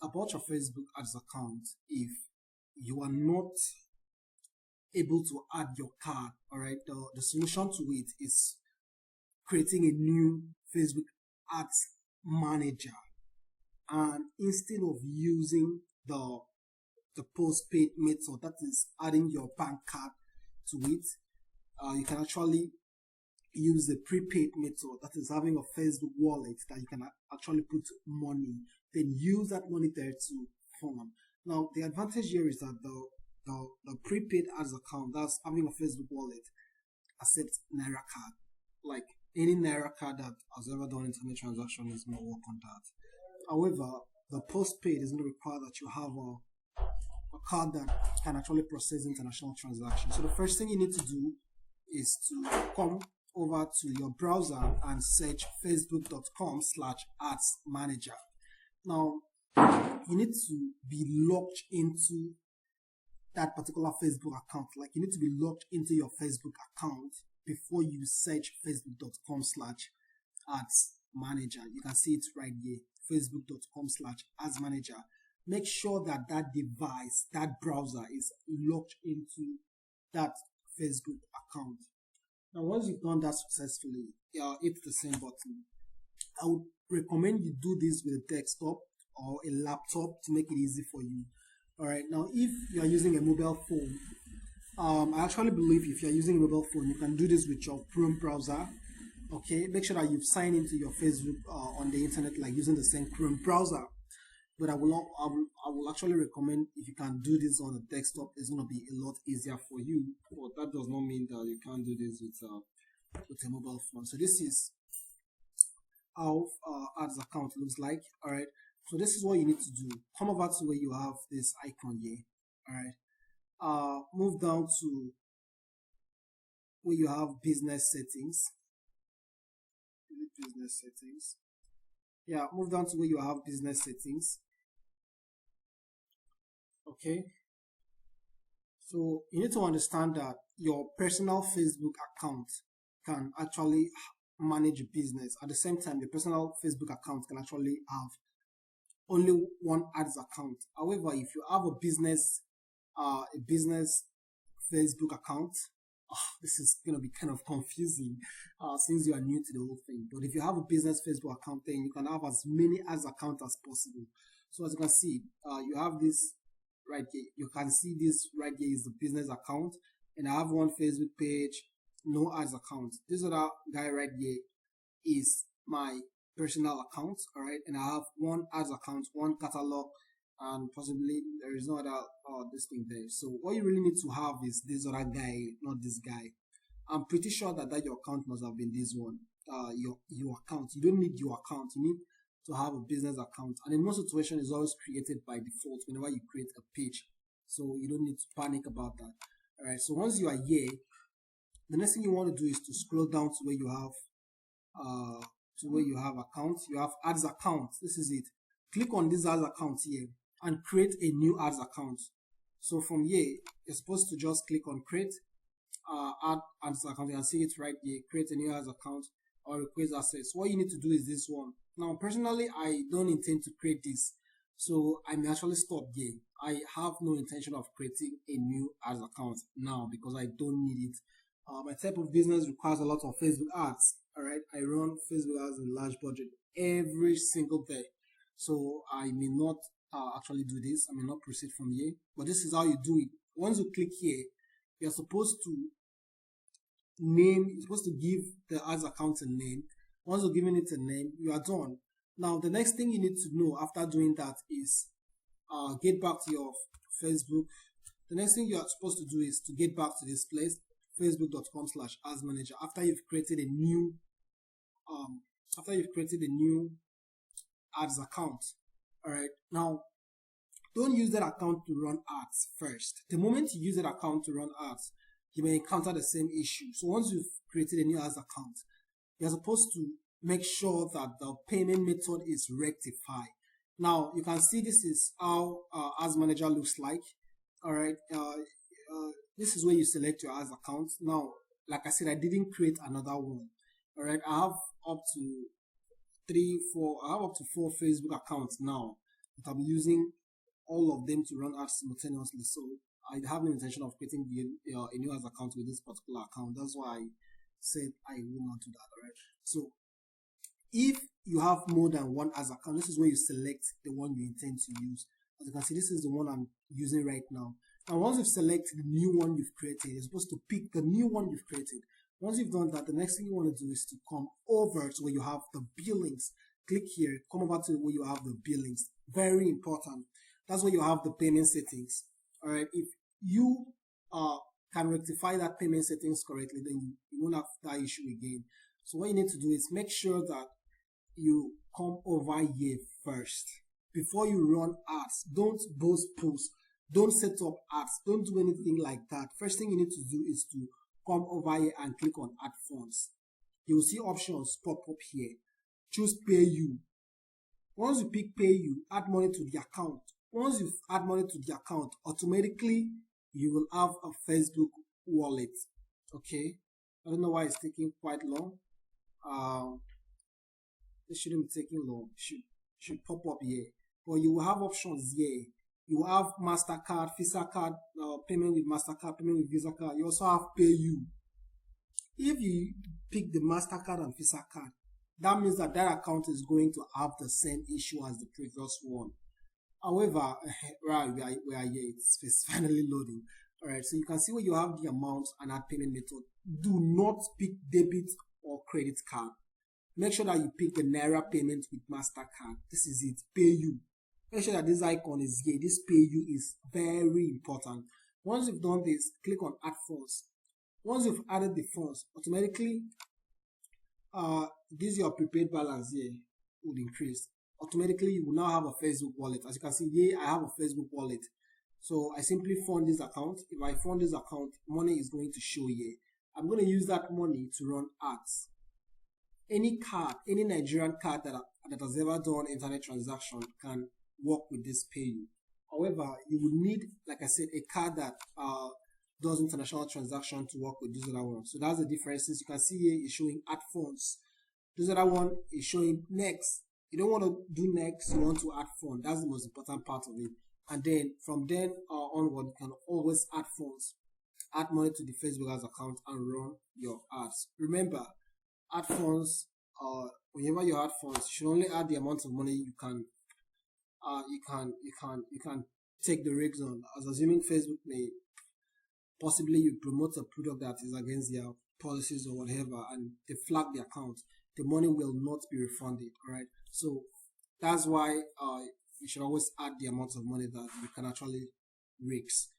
about your Facebook ads account, if you are not able to add your card, all right, the solution to it is creating a new Facebook ads manager. And instead of using the postpaid method, that is adding your bank card to it, you can actually use the prepaid method, that is having a Facebook wallet that you can actually put money, then use that money there to fund. Now, the advantage here is that the prepaid ads account, that's having a Facebook wallet, accepts Naira card. Like any Naira card that has ever done internet transaction is going to work on that. However, the postpaid is going to require that you have a card that can actually process international transactions. So the first thing you need to do is to come over to your browser and search facebook.com/ads manager. Now, you need to be logged into that particular Facebook account. Like, you need to be logged into your Facebook account before you search facebook.com/ads manager. You can see it right here, facebook.com/ads manager. Make sure that that device, that browser is logged into that Facebook account. Now, once you've done that successfully, hit the same button. I would recommend you do this with a desktop or a laptop to make it easy for you. All right. Now, if you are using a mobile phone, I actually believe if you are using a mobile phone, you can do this with your Chrome browser. Okay. Make sure that you've signed into your Facebook on the internet, like using the same Chrome browser. But I will actually recommend if you can do this on a desktop, it's going to be a lot easier for you. But that does not mean that you can't do this with a mobile phone. So this is how ads account looks like. All right. So this is what you need to do. Come over to where you have this icon here. All right. Move down to where you have business settings. Business settings. Yeah, move down to where you have business settings. Okay. So you need to understand that your personal Facebook account can actually manage business. At the same time, your personal Facebook account can actually have only one ads account. However, if you have a business Facebook account, this is going to be kind of confusing since you are new to the whole thing. But if you have a business Facebook account, then you can have as many ads accounts as possible. So as you can see, you have this right here. You can see this right here is the business account, and I have one Facebook page, no ads account. This other guy right here is my personal account, all right, and I have one ads account, one catalog, and possibly there is no other this thing there. So what you really need to have is this other guy, not this guy. I'm pretty sure that your account must have been this one, your account. You don't need your account. You need to have a business account, and in most situations, it's always created by default whenever you create a page. So you don't need to panic about that. All right. So once you are here, the next thing you want to do is to scroll down to where you have accounts. You have ads account. This is it. Click on this ads account here and create a new ads account. So from here, you're supposed to just click on create add ads account. You can see it right here. Create a new ads account or request access. What you need to do is this one. Now, personally, I don't intend to create this, so I may actually stop here. I have no intention of creating a new ads account now because I don't need it. My type of business requires a lot of Facebook ads. All right, I run Facebook ads in large budget every single day, so I may not actually do this. I may not proceed from here, but this is how you do it. Once you click here, you're supposed to give the ads account a name. Once you've given it a name, you are done. Now, the next thing you need to know after doing that is get back to your Facebook. The next thing you are supposed to do is to get back to this place, facebook.com/ads manager, after you've created a new ads account. All right. Now, don't use that account to run ads first. The moment you use that account to run ads, you may encounter the same issue. So once you've created a new ads account, you're supposed to make sure that the payment method is rectified. Now, you can see this is how Ads Manager looks like. All right. This is where you select your ads account. Now, like I said, I didn't create another one. All right. I have up to 4 Facebook accounts now. but I'm using all of them to run ads simultaneously. So I have no intention of creating a new ads account with this particular account. That's why I said I will not do that. All right. So if you have more than one ads account, this is where you select the one you intend to use. As you can see, this is the one I'm using right now. And once you've selected the new one you've created, you're supposed to pick the new one you've created. Once you've done that, the next thing you want to do is to come over to where you have the billings. Click here, come over to where you have the billings. Very important. That's where you have the payment settings. All right. If you can rectify that payment settings correctly, then you won't have that issue again. So what you need to do is make sure that you come over here first before you run ads. Don't post, don't set up ads, don't do anything like that. First thing you need to do is to come over here and click on add funds. You will see options pop up here. Choose pay you. Once you pick pay you, add money to the account. Once you add money to the account, automatically you will have a Facebook wallet. Okay, I don't know why it's taking quite long. It shouldn't be taking long. It should pop up here. But you will have options here. You will have MasterCard, Visa card, payment with MasterCard, payment with Visa card. You also have PayU. If you pick the MasterCard and Visa card, that means that account is going to have the same issue as the previous one. However, right, we are here. It's finally loading. All right, so you can see where you have the amount and add payment method. Do not pick debit or credit card. Make sure that you pick the Naira payment with MasterCard. This is it. PayU. Make sure that this icon is here. This PayU is very important. Once you've done this, click on add funds. Once you've added the funds, automatically this your prepaid balance here would increase. Automatically you will now have a Facebook wallet. As you can see here, I have a Facebook wallet. So I simply fund this account. If I fund this account, money is going to show here. I'm going to use that money to run ads. Any card, any Nigerian card that has ever done internet transaction can work with this PayU. However, you would need, like I said, a card that does international transaction to work with this other one. So that's the differences. You can see here it's showing add funds. This other one is showing next. You don't want to do next, you want to add fund. That's the most important part of it. And then from then onward, you can always add funds. Add money to the Facebook ads account and run your ads. Remember, add funds, whenever you add funds, you should only add the amount of money you can take the risks on. As assuming Facebook may possibly you promote a product that is against their policies or whatever, and they flag the account, the money will not be refunded. All right, so that's why you should always add the amount of money that you can actually risk.